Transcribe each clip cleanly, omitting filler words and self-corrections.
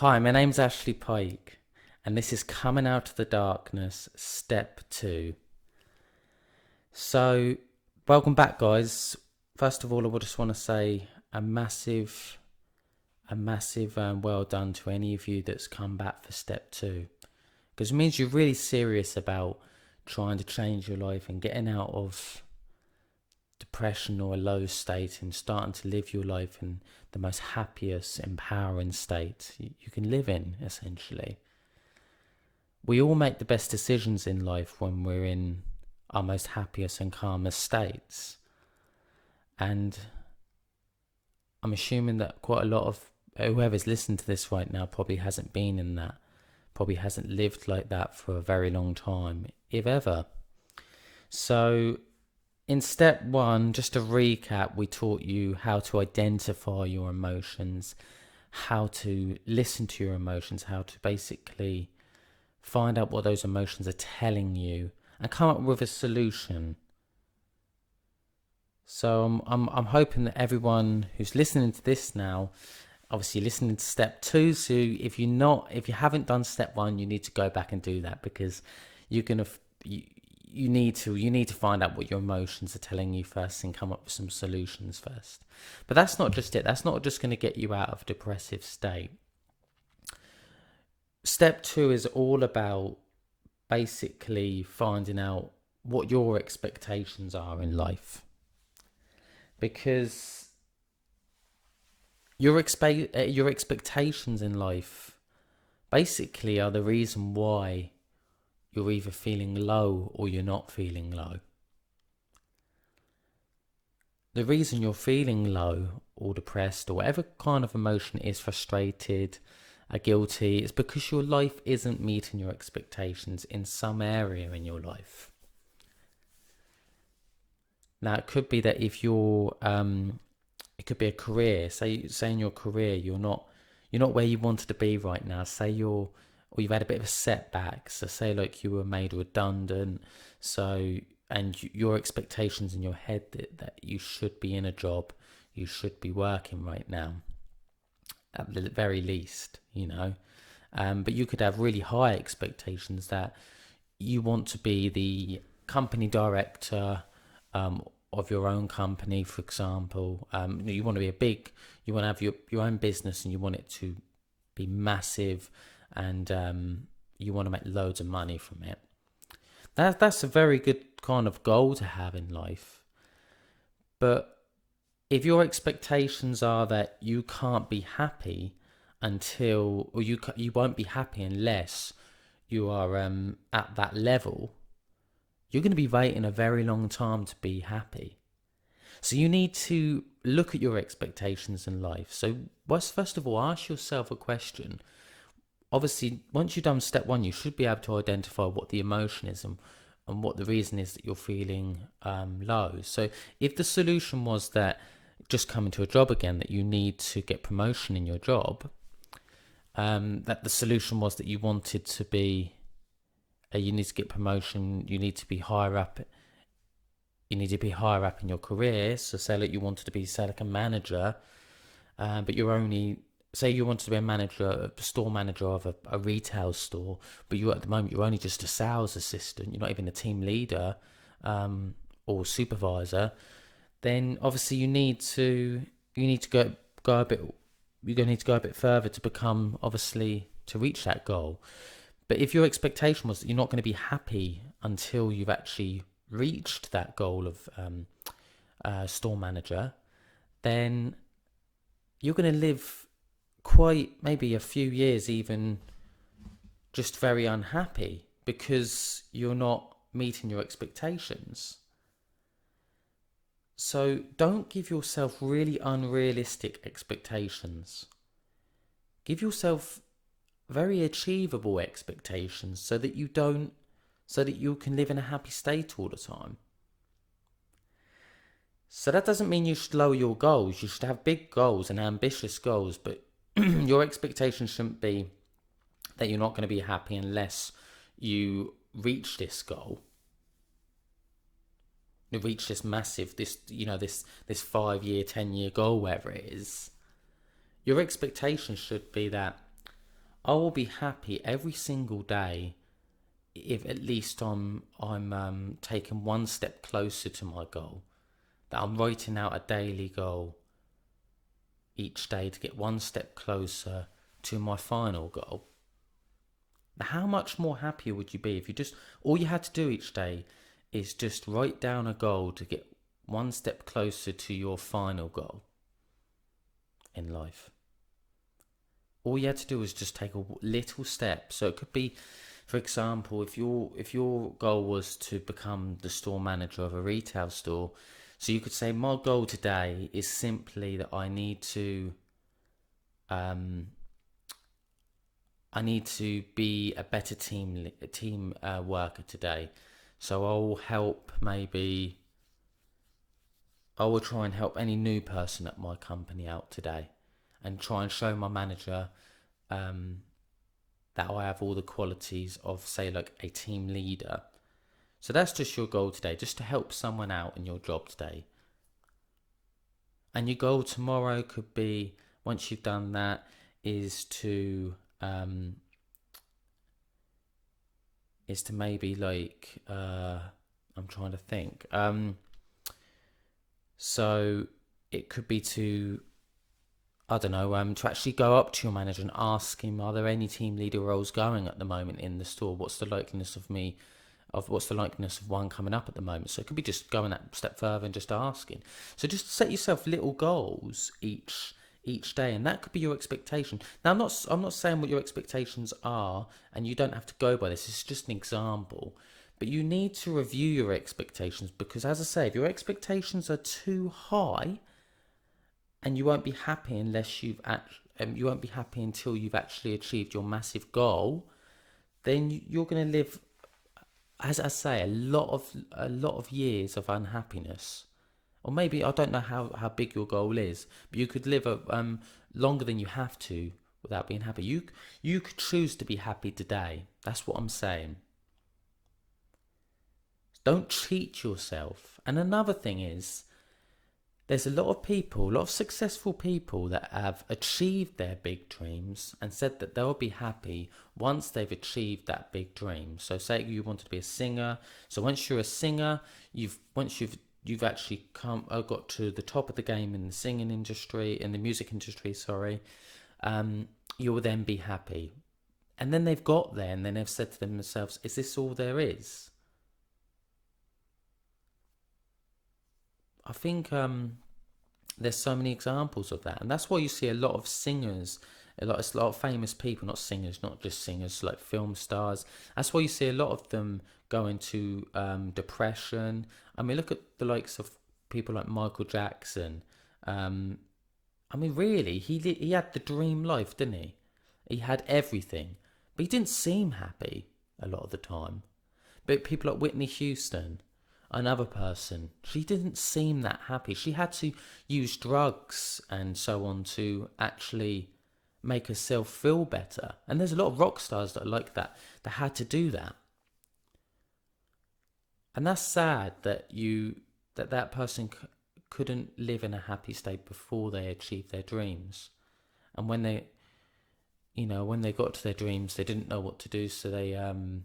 Hi, my name's Ashley Pike, and this is Coming Out of the Darkness, Step 2. So, welcome back, guys. First of all, I just want to say a massive well done to any of you that's come back for Step 2. Because it means you're really serious about trying to change your life and getting out of depression or a low state and starting to live your life in the most happiest, empowering state you can live in, essentially. We all make the best decisions in life when we're in our most happiest and calmest states. And I'm assuming that quite a lot of whoever's listening to this right now probably hasn't been in that, probably hasn't lived like that for a very long time, if ever. So in step 1, just to recap, we taught you how to identify your emotions, how to listen to your emotions, how to basically find out what those emotions are telling you and come up with a solution. So I'm hoping that everyone who's listening to this now, obviously listening to step 2. So if you haven't done step 1, you need to go back and do that, because you're gonna you need to find out what your emotions are telling you first and come up with some solutions first. But that's not just it. That's not just going to get you out of a depressive state. Step 2 is all about basically finding out what your expectations are in life, because your expectations in life basically are the reason why you're either feeling low or you're not feeling low. The reason you're feeling low or depressed or whatever kind of emotion is, frustrated, guilty, is because your life isn't meeting your expectations in some area in your life. Now, it could be that if you're, it could be a career. Say in your career, you're not where you wanted to be right now. Or you've had a bit of a setback. So say like you were made redundant. And your expectations in your head that you should be in a job, you should be working right now, at the very least, But you could have really high expectations that you want to be the company director of your own company, for example. You want to be you want to have your own business and you want it to be massive, and you want to make loads of money from it. That's a very good kind of goal to have in life. But if your expectations are that you can't be happy or you won't be happy unless you are at that level, you're going to be waiting a very long time to be happy. So you need to look at your expectations in life. So first of all, ask yourself a question. Obviously, once you've done step 1, you should be able to identify what the emotion is and what the reason is that you're feeling low. So if the solution was that just coming to a job again, that you need to get promotion in your job, that the solution was that you wanted to be, you need to get promotion, you need to be higher up. You need to be higher up in your career. So say that you wanted to be, say, like a manager, but you're only, say you wanted to be a store manager of a retail store, but at the moment you're only just a sales assistant, you're not even a team leader or supervisor, then obviously you need to go a bit, you're going to need to go a bit further to become, obviously, to reach that goal. But if your expectation was that you're not going to be happy until you've actually reached that goal of store manager, then you're going to live quite maybe a few years even just very unhappy because you're not meeting your expectations. So don't give yourself really unrealistic expectations. Give yourself very achievable expectations so that you can live in a happy state all the time. So that doesn't mean you should lower your goals. You should have big goals and ambitious goals, but your expectations shouldn't be that you're not going to be happy unless you reach this goal. You reach this massive, this 5-year, 10-year goal, wherever it is. Your expectations should be that I will be happy every single day if at least I'm taking one step closer to my goal. That I'm writing out a daily goal each day to get one step closer to my final goal. Now, how much more happier would you be if you just all you had to do each day is just write down a goal to get one step closer to your final goal in life? All you had to do was just take a little step. So it could be, for example, if your goal was to become the store manager of a retail store, so you could say my goal today is simply that um, I need to be a better team worker today. So I will try and help any new person at my company out today, and try and show my manager um, that I have all the qualities of, say, like a team leader. So that's just your goal today, just to help someone out in your job today. And your goal tomorrow could be, once you've done that, is to maybe like I'm trying to think. So it could be to, I don't know, to actually go up to your manager and ask him, are there any team leader roles going at the moment in the store? What's the likeliness of one coming up at the moment? So it could be just going that step further and just asking. So just set yourself little goals each day, and that could be your expectation. Now I'm not saying what your expectations are, and you don't have to go by this. It's just an example. But you need to review your expectations, because, as I say, if your expectations are too high, and you won't be happy you won't be happy until you've actually achieved your massive goal, then you're going to live, as I say, a lot of years of unhappiness. Or maybe, I don't know how big your goal is, but you could live longer than you have to without being happy. You could choose to be happy today. That's what I'm saying. Don't cheat yourself. And another thing is, there's a lot of successful people that have achieved their big dreams and said that they'll be happy once they've achieved that big dream. So say you wanted to be a singer. So once you're a singer, you've actually got to the top of the game in the singing industry, in the music industry, sorry. You will then be happy. And then they've got there, and then they've said to themselves, is this all there is? I think there's so many examples of that, and that's why you see a lot of singers, it's a lot of famous people, not singers, not just singers, like film stars. That's why you see a lot of them go into depression. I mean, look at the likes of people like Michael Jackson. I mean, really, he had the dream life, didn't he? He had everything, but he didn't seem happy a lot of the time. But people like Whitney Houston, another person, she didn't seem that happy. She had to use drugs and so on to actually make herself feel better. And there's a lot of rock stars that are like that had to do that. And that's sad that person couldn't live in a happy state before they achieved their dreams. And when they got to their dreams, they didn't know what to do, so that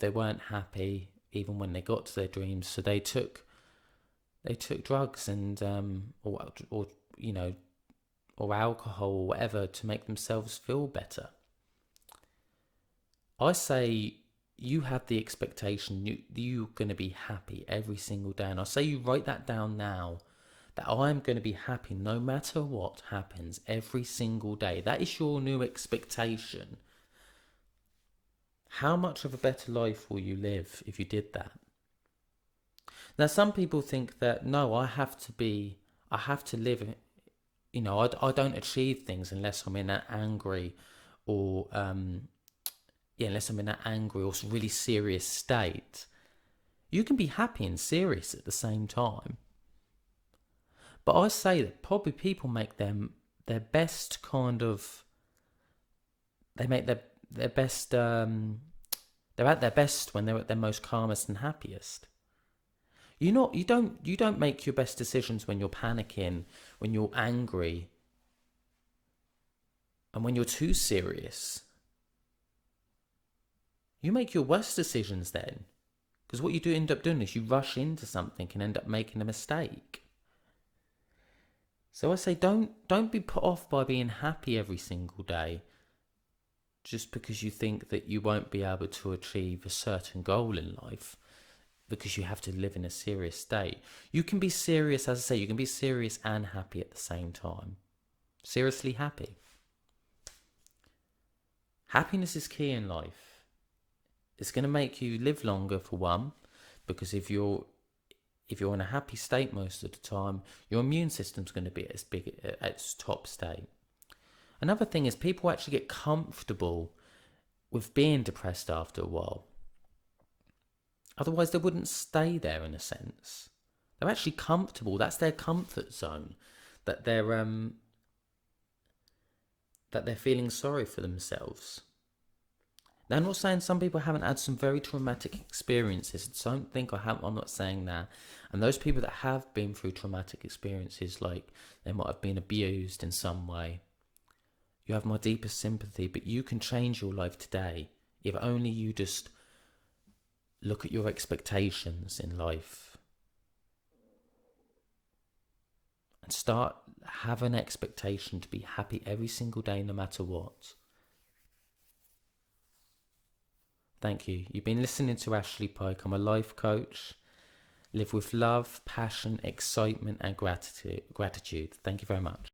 they weren't happy even when they got to their dreams. So they took drugs and or alcohol or whatever to make themselves feel better. I say you have the expectation you're going to be happy every single day, and I say you write that down now, that I'm going to be happy no matter what happens every single day. That is your new expectation. How much of a better life will you live if you did that? Now, some people think that, no, I have to live, I don't achieve things unless I'm in an angry or, unless I'm in an angry or really serious state. You can be happy and serious at the same time. But I say that probably people make their best their best they're at their best when they're at their most calmest and happiest. You don't make your best decisions when you're panicking, when you're angry. And when you're too serious, you make your worst decisions then. Because what you do end up doing is you rush into something and end up making a mistake. So I say don't be put off by being happy every single day just because you think that you won't be able to achieve a certain goal in life because you have to live in a serious state. You can be serious, as I say, you can be serious and happy at the same time. Seriously happy. Happiness is key in life. It's going to make you live longer, for one, because if you're in a happy state most of the time, your immune system's going to be at its top state. Another thing is people actually get comfortable with being depressed after a while. Otherwise, they wouldn't stay there in a sense. They're actually comfortable. That's their comfort zone. That they're feeling sorry for themselves. Now, I'm not saying some people haven't had some very traumatic experiences. Don't think I'm not saying that. And those people that have been through traumatic experiences, like they might have been abused in some way, you have my deepest sympathy. But you can change your life today if only you just look at your expectations in life and have an expectation to be happy every single day, no matter what. Thank you. You've been listening to Ashley Pike. I'm a life coach. Live with love, passion, excitement, and gratitude. Thank you very much.